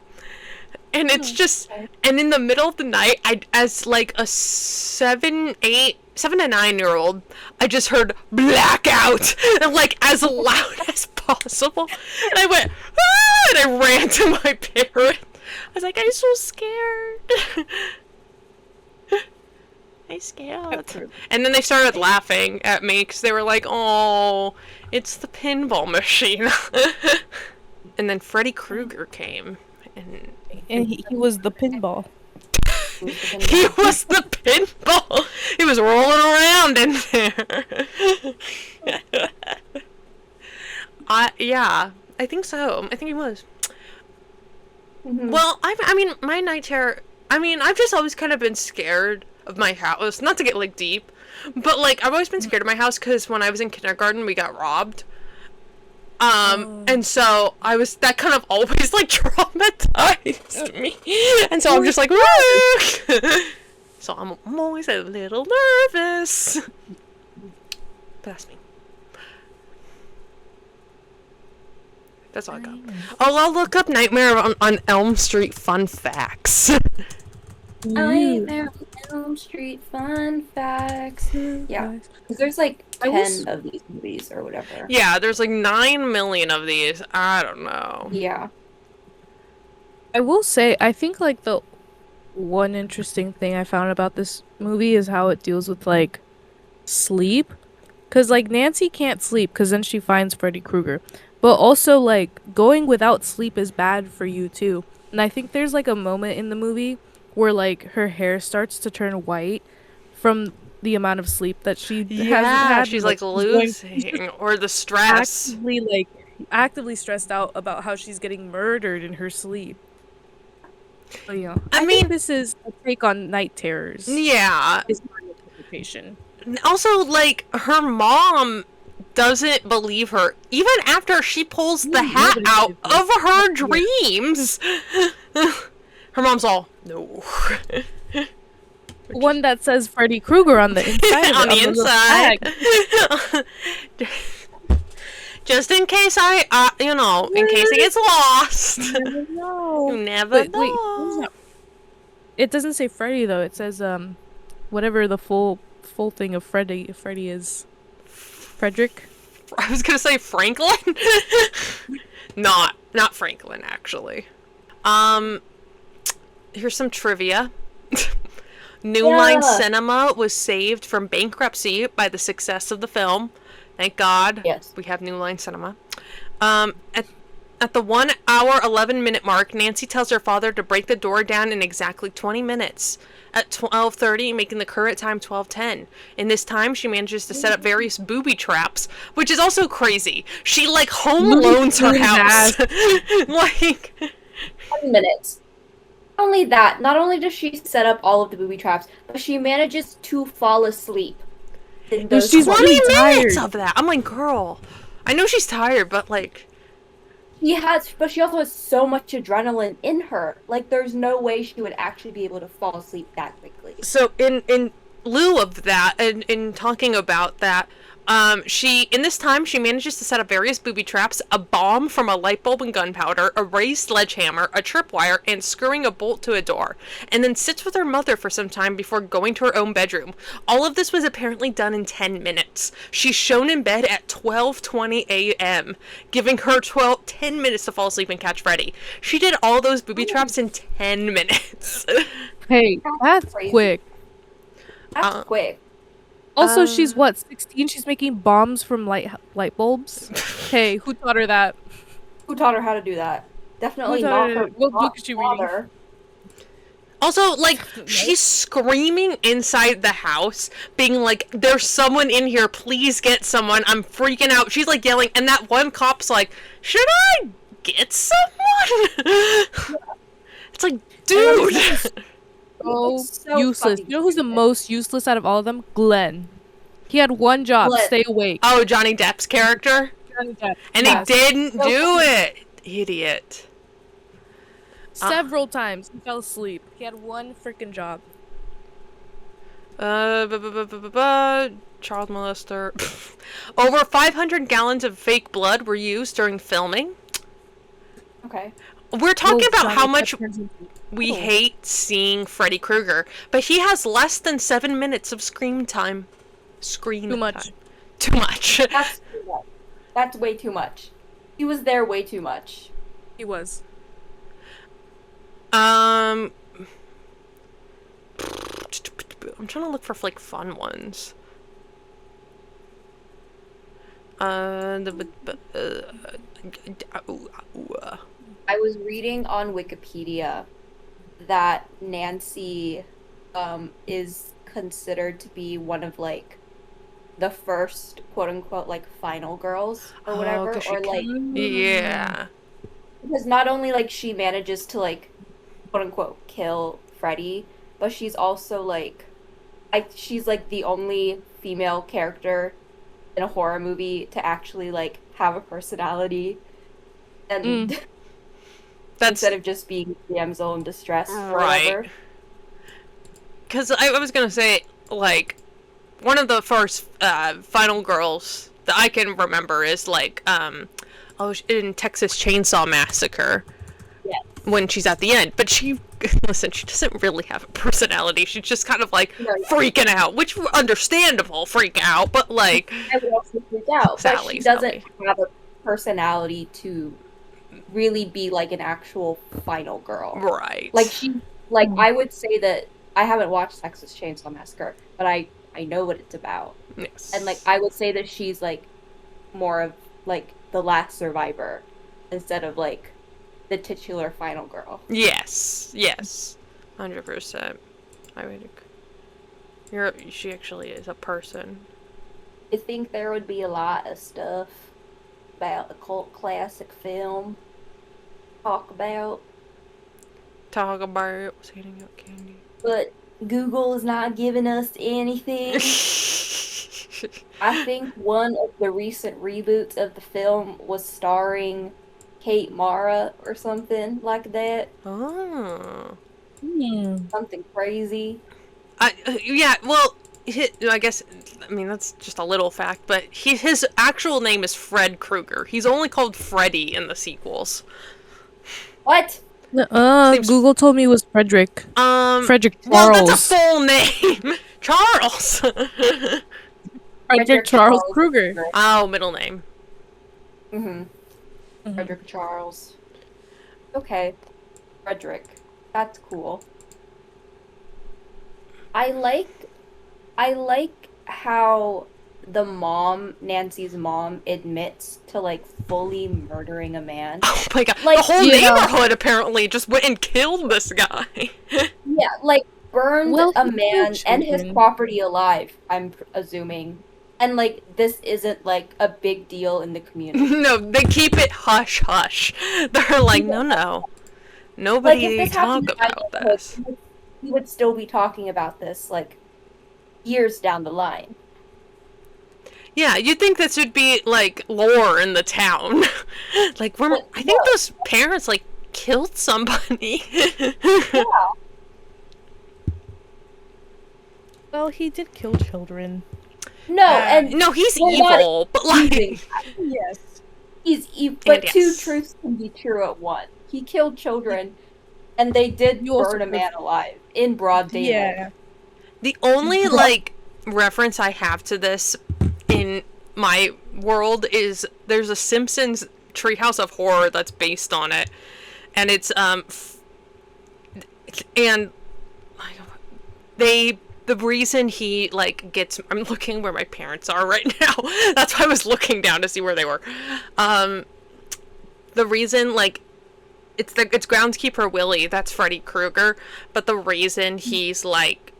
And it's just, and in the middle of the night, as like a 7 to 9 year old, I just heard blackout, and like as loud as possible. And I went, ah! And I ran to my parents. I was like, I'm so scared. I'm scared. And then they started laughing at me because they were like, oh, it's the pinball machine. And then Freddy Krueger came. And he was the pinball. He was the pinball. He was rolling around in there. Yeah, I think so. I think he was. Well, I mean, my night terror. I mean, I've just always kind of been scared of my house. Not to get like deep, but like I've always been scared of my house because when I was in kindergarten, we got robbed. And so that kind of always like traumatized me. And so I'm just like, woo! So I'm always a little nervous. But that's me. That's all I got. Oh, I'll look up Nightmare on Elm Street fun facts. Nightmare on Elm Street fun facts. Yeah, because there's like 10 of these movies or whatever. Yeah, there's like 9 million of these. I don't know. Yeah. I will say, I think like the one interesting thing I found about this movie is how it deals with like sleep. Because like Nancy can't sleep because then she finds Freddy Krueger. But also like going without sleep is bad for you too. And I think there's like a moment in the movie where like her hair starts to turn white from the amount of sleep that she hasn't had. She's like losing or the stress. Actively stressed out about how she's getting murdered in her sleep. But, you know, I think this is a take on night terrors. Yeah. Is my interpretation. Also, like, her mom doesn't believe her even after she pulls the hat out of her dreams. Her mom's all, no. One that says Freddy Krueger on the inside. On the inside. Just in case in case it gets lost. You never know. Wait, it doesn't say Freddy though. It says whatever the full thing of Freddy is. Frederick? I was gonna say Franklin. Not Franklin actually. Here's some trivia. New Line Cinema was saved from bankruptcy by the success of the film. Thank God. Yes. We have New Line Cinema. At the 1 hour, 11-minute mark, Nancy tells her father to break the door down in exactly 20 minutes. At 12:30, making the current time 12:10. In this time, she manages to set up various booby traps, which is also crazy. She, like, home loans her house. Like... 10 minutes. Only that, not only does she set up all of the booby traps, but she manages to fall asleep in those she's 20 really minutes tired. of that. I'm like, girl, I know she's tired, but like, but she also has so much adrenaline in her. Like, there's no way she would actually be able to fall asleep that quickly. so in lieu of that, and in talking about that, in this time, she manages to set up various booby traps, a bomb from a light bulb and gunpowder, a raised sledgehammer, a tripwire, and screwing a bolt to a door, and then sits with her mother for some time before going to her own bedroom. All of this was apparently done in 10 minutes. She's shown in bed at 12:20 a.m., giving her 10 minutes to fall asleep and catch Freddy. She did all those booby traps in 10 minutes. Hey, that's crazy. quick. That's quick. Also, she's what, 16? She's making bombs from light bulbs? Hey, who taught her that? Who taught her how to do that? Definitely not her What book is she reading? father. Also, like, she's screaming inside the house, being like, there's someone in here, please get someone, I'm freaking out. She's, like, yelling, and that one cop's like, should I get someone? It's like, dude! So useless. You know who's the most useless out of all of them? Glenn. He had one job, Glenn. stay awake. Oh, Johnny Depp's character? Johnny Depp. And Yes. he didn't do it! Idiot. Several times he fell asleep. He had one freaking job. Child molester. Over 500 gallons of fake blood were used during filming. Okay. We're talking about Johnny how Depp much turns into- we hate seeing Freddy Krueger, but he has less than 7 minutes of screen time. Too much. Time. Too much. That's too much. That's way too much. He was there way too much. He was. I'm trying to look for like fun ones. I was reading on Wikipedia that Nancy is considered to be one of like the first quote unquote like final girls or whatever, or like yeah. because not only like she manages to like quote unquote kill Freddy, but she's also like she's like the only female character in a horror movie to actually like have a personality and That's instead of just being damsel in distress or right. whatever. Because I was gonna say, like, one of the first final girls that I can remember is like in Texas Chainsaw Massacre. Yes. When she's at the end, but she doesn't really have a personality. She's just kind of like freaking out, which understandable, freak out, but like I would also freak out, but she doesn't have a personality to really be like an actual final girl. Right. Like I would say that I haven't watched Texas Chainsaw Massacre, but I know what it's about. Yes. And like I would say that she's like more of like the last survivor instead of like the titular final girl. Yes. 100%. I would agree. She actually is a person. I think there would be a lot of stuff about a cult classic film talk about was handing out candy. but Google is not giving us anything. I think one of the recent reboots of the film was starring Kate Mara or something like that. Oh. Something crazy. Yeah, well, I guess, I mean, that's just a little fact, but his actual name is Fred Krueger. He's only called Freddy in the sequels. What? Google told me it was Frederick. Frederick Charles. Well, that's a full name! Charles! Frederick Charles Krueger. Oh, middle name. Frederick Charles. Okay. Frederick. That's cool. I like how the mom, Nancy's mom, admits to like fully murdering a man. Oh my god. Like, the whole neighborhood apparently just went and killed this guy. Yeah, like burned a man and his property alive, I'm assuming. And like this isn't like a big deal in the community. No, they keep it hush hush. They're like, no. Nobody talk about this. We would still be talking about this, like, years down the line. Yeah, you'd think this would be, like, lore in the town. Like, I think those parents, like, killed somebody. Yeah. Well, he did kill children. No, he's evil, but, like... Yes. He's evil, but two truths can be true at once. He killed children, and they did burn a man alive in broad daylight. Yeah. The only, like, reference I have to this in my world is there's a Simpsons Treehouse of Horror that's based on it. And it's, and the reason he, like, gets... I'm looking where my parents are right now. That's why I was looking down to see where they were. The reason, like, it's groundskeeper Willie, that's Freddy Krueger, but the reason he's, like,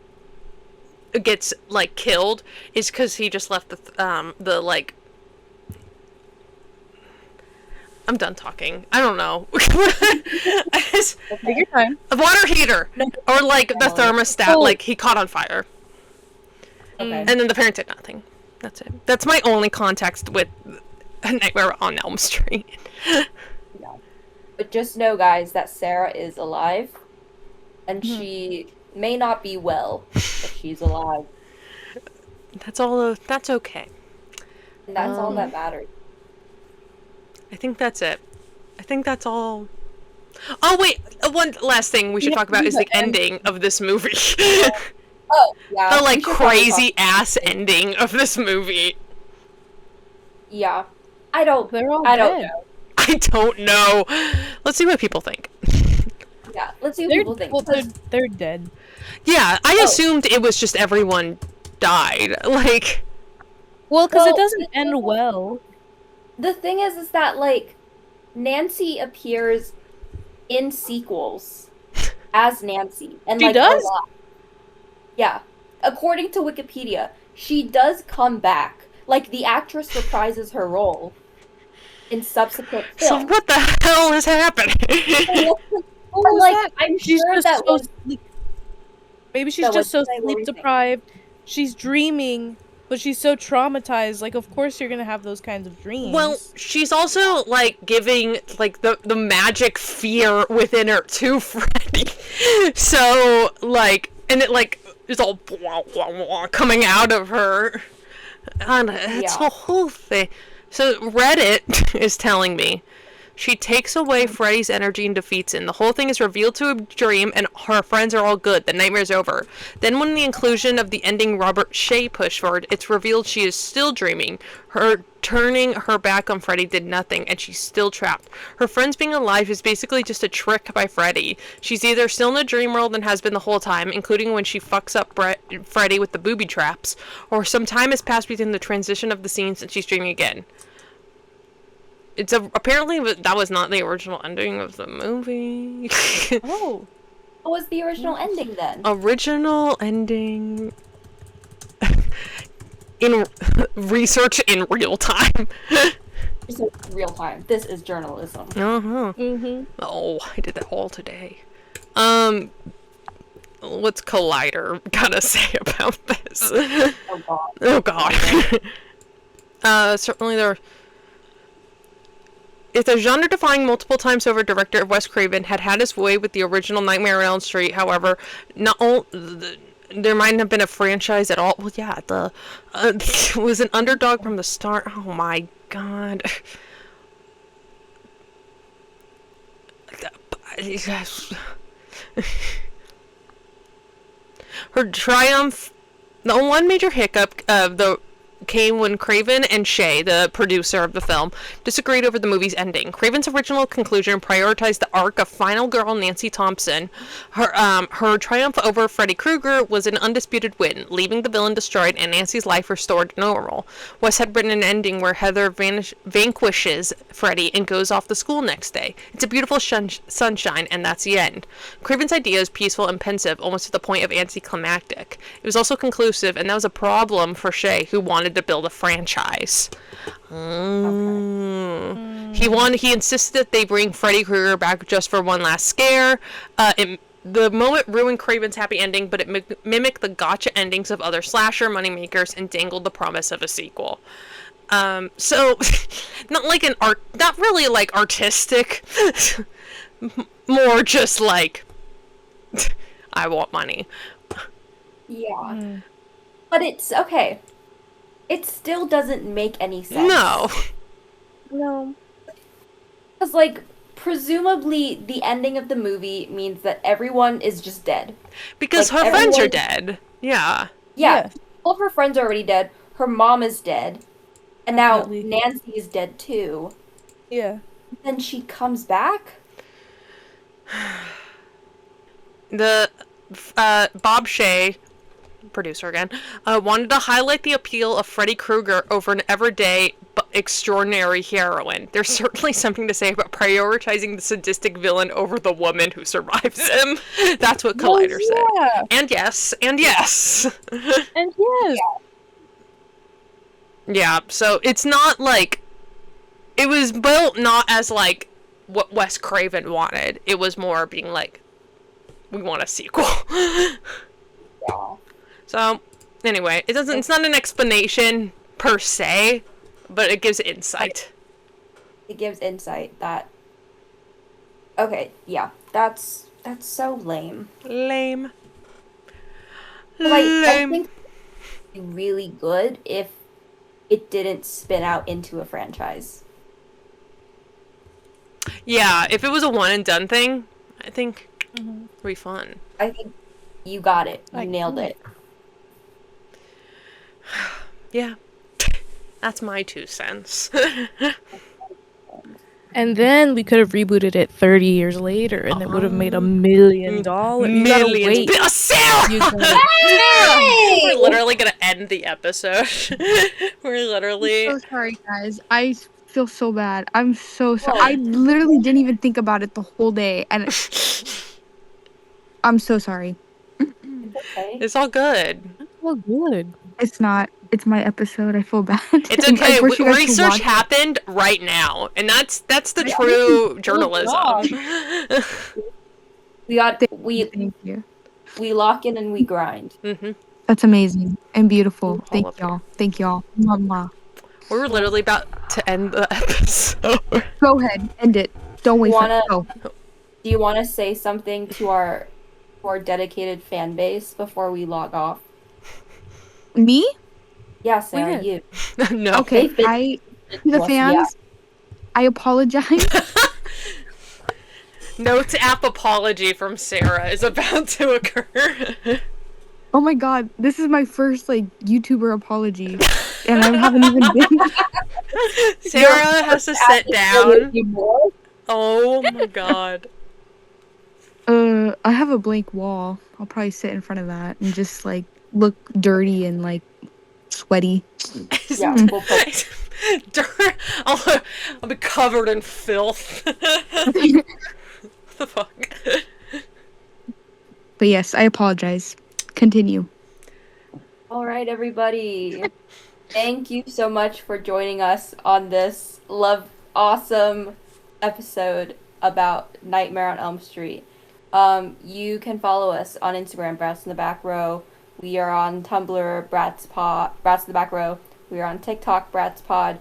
gets, like, killed is because he just left the, like... I'm done talking. I don't know. Take your time. A water heater! Or, like, the thermostat, like, he caught on fire. Okay. And then the parent did nothing. That's it. That's my only context with A Nightmare on Elm Street. Yeah. But just know, guys, that Sarah is alive. And she may not be well, but she's alive. That's all. That's okay. And that's all that matters. I think that's it. I think that's all. Oh, wait! One last thing we should talk about is the ending of this movie. Oh, yeah. The, like, crazy-ass ending of this movie. Yeah. I don't know. I don't know. Let's see what people think. Yeah, let's see what people think. Well, they're dead. Yeah, I assumed it was just everyone died. Like... Well, because it doesn't end well. The thing is that, like, Nancy appears in sequels as Nancy. And, she like, does? Yeah. According to Wikipedia, she does come back. Like, the actress reprises her role in subsequent films. So what the hell is happening? I'm sure that was... Maybe she's just so sleep-deprived. She's dreaming... But she's so traumatized, like, of course you're gonna have those kinds of dreams. Well, she's also, like, giving, like, the magic fear within her to Freddy. So, like, and it, like, is all blah, blah, blah, coming out of her. And it's a whole thing. So, Reddit is telling me she takes away Freddy's energy and defeats him. The whole thing is revealed to a dream, and her friends are all good. The nightmare's over. Then when the inclusion of the ending Robert Shea pushed forward, it's revealed she is still dreaming. Her turning her back on Freddy did nothing, and she's still trapped. Her friends being alive is basically just a trick by Freddy. She's either still in the dream world and has been the whole time, including when she fucks up Freddy with the booby traps, or some time has passed between the transition of the scenes and she's dreaming again. Apparently that was not the original ending of the movie. Oh. What was the original ending then? Original ending... in research in real time. Real time. This is journalism. Uh-huh. Mm-hmm. Oh, I did that all today. What's Collider gotta say about this? Oh god. Oh god. Certainly there... If the genre-defying multiple-times over director Wes Craven had his way with the original Nightmare on Elm Street, however, there might have been a franchise at all. Well, yeah, it was an underdog from the start. Oh my god. Her triumph... The one major hiccup came when Craven and Shea, the producer of the film, disagreed over the movie's ending. Craven's original conclusion prioritized the arc of final girl Nancy Thompson. Her triumph over Freddy Krueger was an undisputed win, leaving the villain destroyed and Nancy's life restored to normal. Wes had written an ending where Heather vanquishes Freddy and goes off to school next day. It's a beautiful sunshine, and that's the end. Craven's idea is peaceful and pensive, almost to the point of anticlimactic. It was also conclusive, and that was a problem for Shea, who wanted to build a franchise. He insisted that they bring Freddy Krueger back just for one last scare. The moment ruined Craven's happy ending, but it mimicked the gotcha endings of other slasher moneymakers and dangled the promise of a sequel. So, not really like artistic, more just like, I want money. Yeah. But it's, okay. It still doesn't make any sense. No. Because, like, presumably the ending of the movie means that everyone is just dead. Because like, her friends are dead. Yeah. Yeah. All of her friends are already dead. Her mom is dead. And now Definitely. Nancy is dead too. Yeah. Then she comes back? The Bob Shea, producer again, wanted to highlight the appeal of Freddy Krueger over an everyday but extraordinary heroine. There's certainly something to say about prioritizing the sadistic villain over the woman who survives him. That's what Collider said. And yes. And yes. Yeah, so it's not like... It was built not as, like, what Wes Craven wanted. It was more being like, we want a sequel. Yeah. So, anyway, it's not an explanation per se, but it gives insight. It gives insight that... Okay, yeah. That's so lame. Lame. Like, I think it would be really good if it didn't spin out into a franchise. Yeah, if it was a one and done thing, I think it'd be fun. I think you got it. You nailed it. Yeah. That's my 2 cents. And then we could have rebooted it 30 years later, and it would have made $1 million. You gotta wait. Sarah! Hey! We're literally gonna end the episode. We're literally... I'm so sorry, guys. I feel so bad. I'm so sorry. I literally didn't even think about it the whole day, and I'm so sorry. Okay. It's all good. Oh, good. It's not. It's my episode. I feel bad. It's okay. Research happened right now, and that's the true journalism. Thank you. We lock in and we grind. That's amazing and beautiful. Thank y'all. Thank y'all. Mwah. We were literally about to end the episode. Go ahead, end it. Don't wait for it. Go. Do you want to say something to our dedicated fan base before we log off? Me? Yeah, Sarah, you. No. Okay, the fans, I apologize. Note app apology from Sarah is about to occur. Oh my god, this is my first, like, YouTuber apology. And I haven't even been... Sarah has to sit down. Oh my god. I have a blank wall. I'll probably sit in front of that and just, like, look dirty and, like, sweaty. Yeah, we'll put... I'll be covered in filth. What the fuck? But yes, I apologize. Continue. All right, everybody. Thank you so much for joining us on this awesome episode about Nightmare on Elm Street. You can follow us on Instagram, Brats in the Back Row. We are on Tumblr, Brats in the Back Row. We are on TikTok, Brats Pod.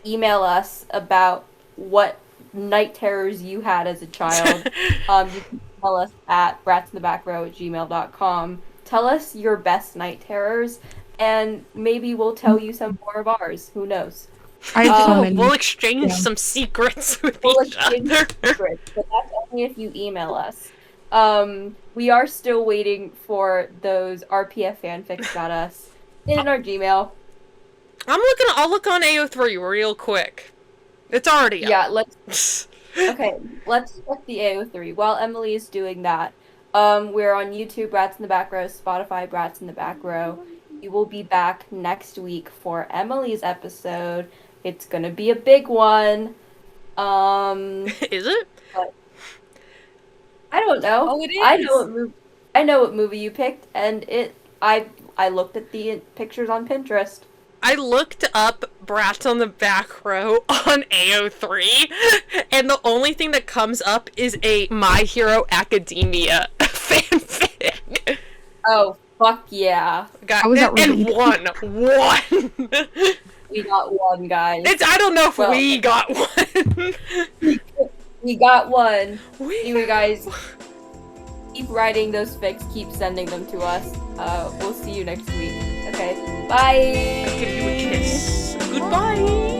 Email us about what night terrors you had as a child. You can tell us at bratsinthebackrow@gmail.com. Tell us your best night terrors, and maybe we'll tell you some more of ours. Who knows? We'll exchange some secrets with each other. Secrets, but that's only if you email us. We are still waiting for those RPF fanfics got us in our Gmail. I'll look on AO3 real quick. It's already up. Yeah, let's check the AO3. While Emily is doing that, we're on YouTube, Brats in the Back Row, Spotify, Brats in the Back Row. We will be back next week for Emily's episode. It's gonna be a big one. Is it? I don't know. Oh, it is. I know what movie you picked, and I looked at the pictures on Pinterest. I looked up Brats on the Back Row on AO3, and the only thing that comes up is a My Hero Academia fanfic. Oh, fuck yeah. How was that and related? one. We got one, guys. I don't know if we got one. We got one. We Anyway, guys, keep writing those fics, keep sending them to us. We'll see you next week. Okay, bye! I'll give you a kiss. Goodbye.